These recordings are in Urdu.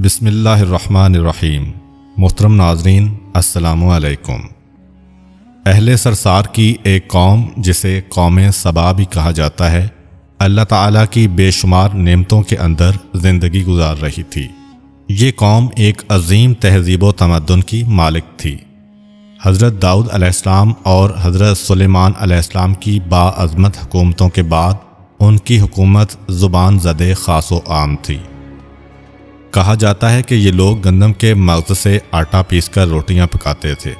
بسم اللہ الرحمن الرحیم۔ محترم ناظرین، السلام علیکم۔ اہل سرسار کی ایک قوم جسے قوم سبا بھی کہا جاتا ہے، اللہ تعالیٰ کی بے شمار نعمتوں کے اندر زندگی گزار رہی تھی۔ یہ قوم ایک عظیم تہذیب و تمدن کی مالک تھی۔ حضرت داؤد علیہ السلام اور حضرت سلیمان علیہ السلام کی باعظمت حکومتوں کے بعد ان کی حکومت زبان زدے خاص و عام تھی۔ کہا جاتا ہے کہ یہ لوگ گندم کے مغز سے آٹا پیس کر روٹیاں پکاتے تھے،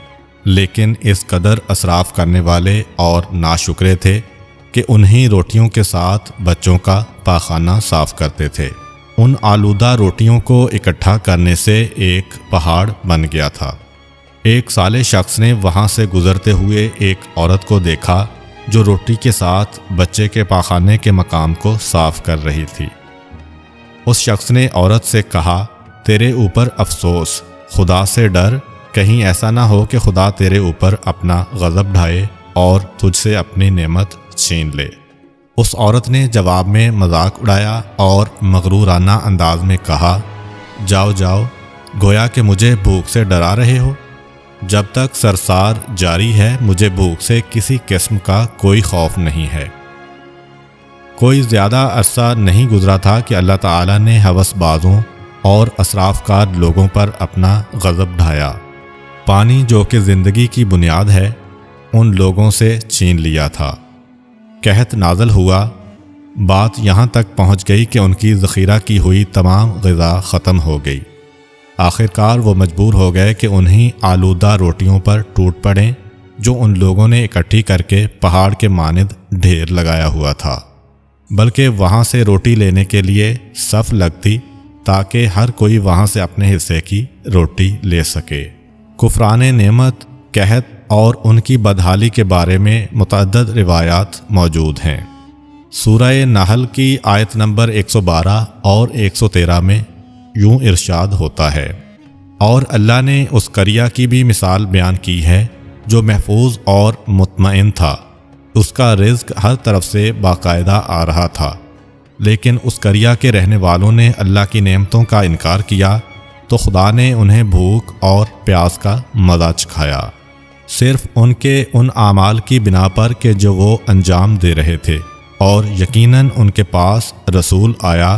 لیکن اس قدر اسراف کرنے والے اور ناشکرے تھے کہ انہی روٹیوں کے ساتھ بچوں کا پاخانہ صاف کرتے تھے۔ ان آلودہ روٹیوں کو اکٹھا کرنے سے ایک پہاڑ بن گیا تھا۔ ایک صالح شخص نے وہاں سے گزرتے ہوئے ایک عورت کو دیکھا جو روٹی کے ساتھ بچے کے پاخانے کے مقام کو صاف کر رہی تھی۔ اس شخص نے عورت سے کہا، تیرے اوپر افسوس، خدا سے ڈر، کہیں ایسا نہ ہو کہ خدا تیرے اوپر اپنا غضب ڈھائے اور تجھ سے اپنی نعمت چھین لے۔ اس عورت نے جواب میں مذاق اڑایا اور مغرورانہ انداز میں کہا، جاؤ جاؤ، گویا کہ مجھے بھوک سے ڈرا رہے ہو۔ جب تک سرسار جاری ہے مجھے بھوک سے کسی قسم کا کوئی خوف نہیں ہے۔ کوئی زیادہ عرصہ نہیں گزرا تھا کہ اللہ تعالیٰ نے ہوس بازوں اور اسراف کار لوگوں پر اپنا غضب ڈھایا۔ پانی جو کہ زندگی کی بنیاد ہے ان لوگوں سے چھین لیا تھا۔ قحط نازل ہوا، بات یہاں تک پہنچ گئی کہ ان کی ذخیرہ کی ہوئی تمام غذا ختم ہو گئی۔ آخرکار وہ مجبور ہو گئے کہ انہی آلودہ روٹیوں پر ٹوٹ پڑیں جو ان لوگوں نے اکٹھی کر کے پہاڑ کے مانند ڈھیر لگایا ہوا تھا، بلکہ وہاں سے روٹی لینے کے لیے صف لگتی تاکہ ہر کوئی وہاں سے اپنے حصے کی روٹی لے سکے۔ کفران نعمت، قحط اور ان کی بدحالی کے بارے میں متعدد روایات موجود ہیں۔ سورہ نحل کی آیت نمبر 112 اور 113 میں یوں ارشاد ہوتا ہے، اور اللہ نے اس قریہ کی بھی مثال بیان کی ہے جو محفوظ اور مطمئن تھا، اس کا رزق ہر طرف سے باقاعدہ آ رہا تھا، لیکن اس قریہ کے رہنے والوں نے اللہ کی نعمتوں کا انکار کیا تو خدا نے انہیں بھوک اور پیاس کا مزہ چکھایا، صرف ان کے ان اعمال کی بنا پر کہ جو وہ انجام دے رہے تھے، اور یقیناً ان کے پاس رسول آیا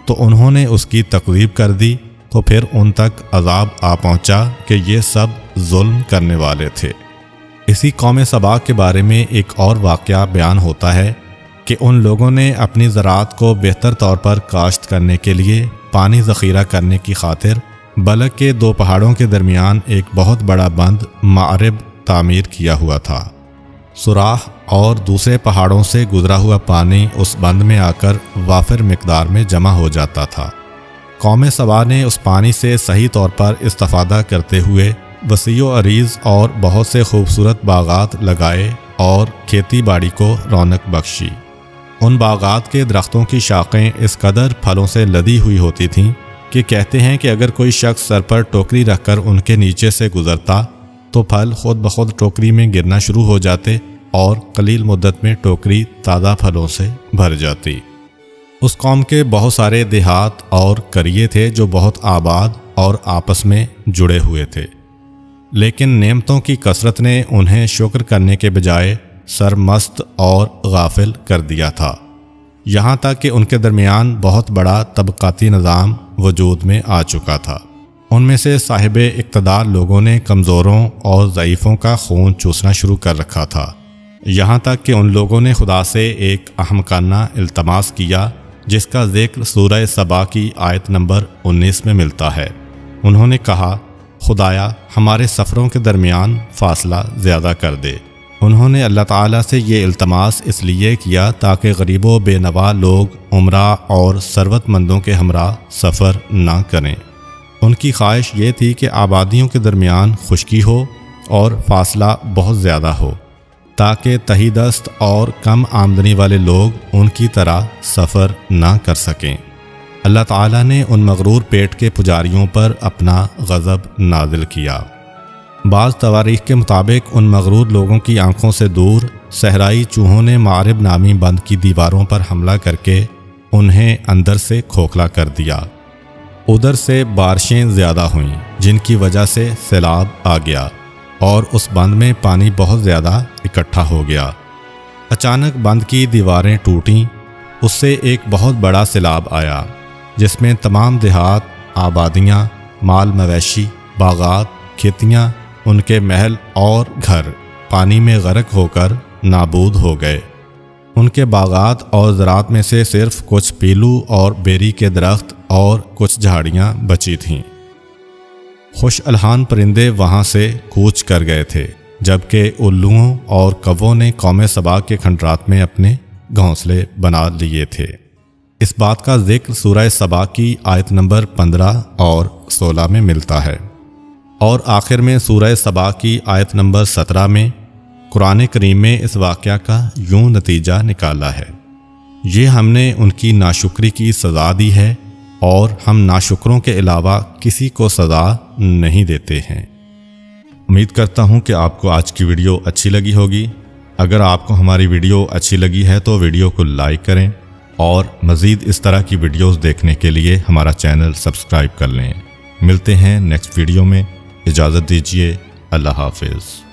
تو انہوں نے اس کی تکذیب کر دی، تو پھر ان تک عذاب آ پہنچا کہ یہ سب ظلم کرنے والے تھے۔ اسی قوم سبا کے بارے میں ایک اور واقعہ بیان ہوتا ہے کہ ان لوگوں نے اپنی زراعت کو بہتر طور پر کاشت کرنے کے لیے پانی ذخیرہ کرنے کی خاطر بلک کے دو پہاڑوں کے درمیان ایک بہت بڑا بند معرب تعمیر کیا ہوا تھا۔ سوراخ اور دوسرے پہاڑوں سے گزرا ہوا پانی اس بند میں آ کر وافر مقدار میں جمع ہو جاتا تھا۔ قوم سبا نے اس پانی سے صحیح طور پر استفادہ کرتے ہوئے وسیع و عریض اور بہت سے خوبصورت باغات لگائے اور کھیتی باڑی کو رونق بخشی۔ ان باغات کے درختوں کی شاخیں اس قدر پھلوں سے لدی ہوئی ہوتی تھیں کہ کہتے ہیں کہ اگر کوئی شخص سر پر ٹوکری رکھ کر ان کے نیچے سے گزرتا تو پھل خود بخود ٹوکری میں گرنا شروع ہو جاتے اور قلیل مدت میں ٹوکری تازہ پھلوں سے بھر جاتی۔ اس قوم کے بہت سارے دیہات اور قریے تھے جو بہت آباد اور آپس میں جڑے ہوئے تھے، لیکن نعمتوں کی کثرت نے انہیں شکر کرنے کے بجائے سرمست اور غافل کر دیا تھا، یہاں تک کہ ان کے درمیان بہت بڑا طبقاتی نظام وجود میں آ چکا تھا۔ ان میں سے صاحب اقتدار لوگوں نے کمزوروں اور ضعیفوں کا خون چوسنا شروع کر رکھا تھا، یہاں تک کہ ان لوگوں نے خدا سے ایک احمقانہ التماس کیا جس کا ذکر سورہ سبا کی آیت نمبر 19 میں ملتا ہے۔ انہوں نے کہا، خدایا ہمارے سفروں کے درمیان فاصلہ زیادہ کر دے۔ انہوں نے اللہ تعالیٰ سے یہ التماس اس لیے کیا تاکہ غریب و بے نوا لوگ عمرہ اور ثروت مندوں کے ہمراہ سفر نہ کریں۔ ان کی خواہش یہ تھی کہ آبادیوں کے درمیان خشکی ہو اور فاصلہ بہت زیادہ ہو تاکہ تہی دست اور کم آمدنی والے لوگ ان کی طرح سفر نہ کر سکیں۔ اللہ تعالیٰ نے ان مغرور پیٹ کے پجاریوں پر اپنا غضب نازل کیا۔ بعض تواریخ کے مطابق ان مغرور لوگوں کی آنکھوں سے دور صحرائی چوہوں نے معرب نامی بند کی دیواروں پر حملہ کر کے انہیں اندر سے کھوکھلا کر دیا۔ ادھر سے بارشیں زیادہ ہوئیں جن کی وجہ سے سیلاب آ گیا اور اس بند میں پانی بہت زیادہ اکٹھا ہو گیا۔ اچانک بند کی دیواریں ٹوٹیں، اس سے ایک بہت بڑا سیلاب آیا جس میں تمام دیہات، آبادیاں، مال مویشی، باغات، کھیتیاں، ان کے محل اور گھر پانی میں غرق ہو کر نابود ہو گئے۔ ان کے باغات اور زراعت میں سے صرف کچھ پیلو اور بیری کے درخت اور کچھ جھاڑیاں بچی تھیں۔ خوش الحان پرندے وہاں سے کوچ کر گئے تھے، جبکہ الوؤں اور کووں نے قوم سبا کے کھنڈرات میں اپنے گھونسلے بنا لیے تھے۔ اس بات کا ذکر سورہ سبا کی آیت نمبر 15 اور 16 میں ملتا ہے، اور آخر میں سورہ سبا کی آیت نمبر 17 میں قرآن کریم میں اس واقعہ کا یوں نتیجہ نکالا ہے: یہ ہم نے ان کی ناشکری کی سزا دی ہے اور ہم ناشکروں کے علاوہ کسی کو سزا نہیں دیتے ہیں۔ امید کرتا ہوں کہ آپ کو آج کی ویڈیو اچھی لگی ہوگی۔ اگر آپ کو ہماری ویڈیو اچھی لگی ہے تو ویڈیو کو لائک کریں اور مزید اس طرح کی ویڈیوز دیکھنے کے لیے ہمارا چینل سبسکرائب کر لیں۔ ملتے ہیں نیکسٹ ویڈیو میں، اجازت دیجیے، اللہ حافظ۔